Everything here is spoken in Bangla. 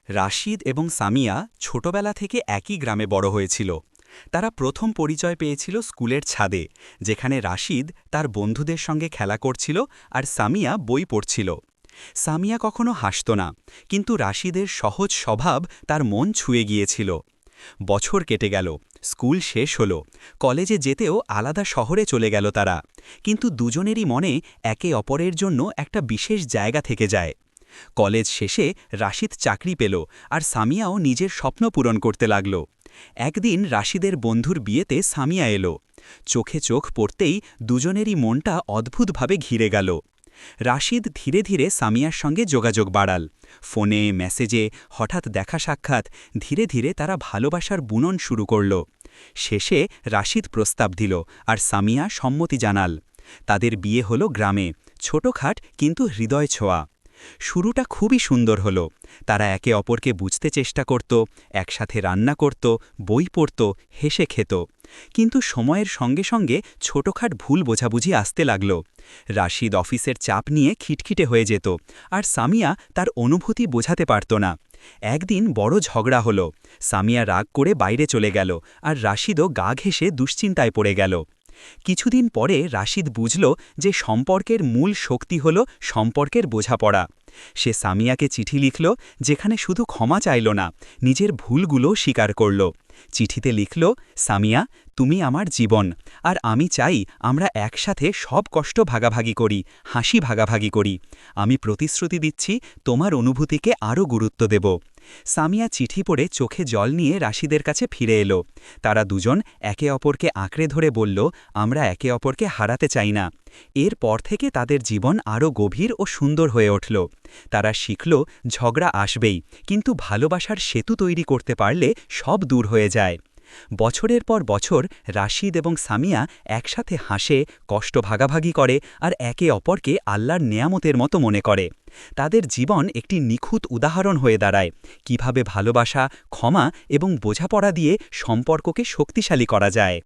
রাশিদ এবং সামিয়া ছোটবেলা থেকে একই গ্রামে বড় হয়েছিল। তারা প্রথম পরিচয় পেয়েছিল স্কুলের ছাদে, যেখানে রাশিদ তার বন্ধুদের সঙ্গে খেলা করছিল আর সামিয়া বই পড়ছিল। সামিয়া কখনো হাসত না, কিন্তু রাশিদের সহজ স্বভাব তার মন ছুঁয়ে গিয়েছিল। বছর কেটে গেল, স্কুল শেষ হল, কলেজে যেতেও আলাদা শহরে চলে গেল তারা, কিন্তু দুজনেরই মনে একে অপরের জন্য একটা বিশেষ জায়গা থেকে যায়। কলেজ শেষে রাশিদ চাকরি পেল, আর সামিয়াও নিজের স্বপ্ন পূরণ করতে লাগল। একদিন রাশিদের বন্ধুর বিয়েতে সামিয়া এলো। চোখে চোখ পড়তেই দুজনেরই মনটা অদ্ভুতভাবে ঘিরে গেল। রাশিদ ধীরে ধীরে সামিয়ার সঙ্গে যোগাযোগ বাড়াল। ফোনে, মেসেজে, হঠাৎ দেখা সাক্ষাৎ, ধীরে ধীরে তারা ভালোবাসার বুনন শুরু করল। শেষে রাশিদ প্রস্তাব দিল, আর সামিয়া সম্মতি জানাল। তাদের বিয়ে হলো গ্রামে, ছোটখাট কিন্তু হৃদয় ছোঁয়া। শুরুটা খুবই সুন্দর হলো। তারা একে অপরকে বুঝতে চেষ্টা করত, একসাথে রান্না করত, বই পড়ত, হেসে খেত। কিন্তু সময়ের সঙ্গে সঙ্গে ছোটখাট ভুল বোঝাবুঝি আসতে লাগল। রাশিদ অফিসের চাপ নিয়ে খিটখিটে হয়ে যেত, আর সামিয়া তার অনুভূতি বোঝাতে পারত না। একদিন বড় ঝগড়া হলো। সামিয়া রাগ করে বাইরে চলে গেল, আর রাশিদও গা ঘেঁষে দুশ্চিন্তায় পড়ে গেল। কিছুদিন পরে রাশিদ বুঝল যে সম্পর্কের মূল শক্তি হল সম্পর্কের বোঝাপড়া। সে সামিয়াকে চিঠি লিখল, যেখানে শুধু ক্ষমা চাইল না, নিজের ভুলগুলো স্বীকার করল। চিঠিতে লিখল, সামিয়া, তুমি আমার জীবন, আর আমি চাই আমরা একসাথে সব কষ্ট ভাগাভাগি করি, হাসি ভাগাভাগি করি। আমি প্রতিশ্রুতি দিচ্ছি, তোমার অনুভূতিকে আরও গুরুত্ব দেব। সামিয়া চিঠি পড়ে চোখে জল নিয়ে রাশিদের কাছে ফিরে এলো। তারা দুজন একে অপরকে আঁকড়ে ধরে বলল, আমরা একে অপরকে হারাতে চাই না। এরপর থেকে তাদের জীবন আরও গভীর ও সুন্দর হয়ে উঠল। তারা শিখল, ঝগড়া আসবেই, কিন্তু ভালোবাসার সেতু তৈরি করতে পারলে সব দূর হয়ে যায়। বছরের পর বছর রাশিদ এবং সামিয়া একসাথে হাসে, কষ্ট ভাগাভাগি করে, আর একে অপরকে আল্লাহর নেয়ামতের মতো মনে করে। তাদের জীবন একটি নিখুঁত উদাহরণ হয়ে দাঁড়ায়, কিভাবে ভালোবাসা, ক্ষমা এবং বোঝাপড়া দিয়ে সম্পর্ককে শক্তিশালী করা যায়।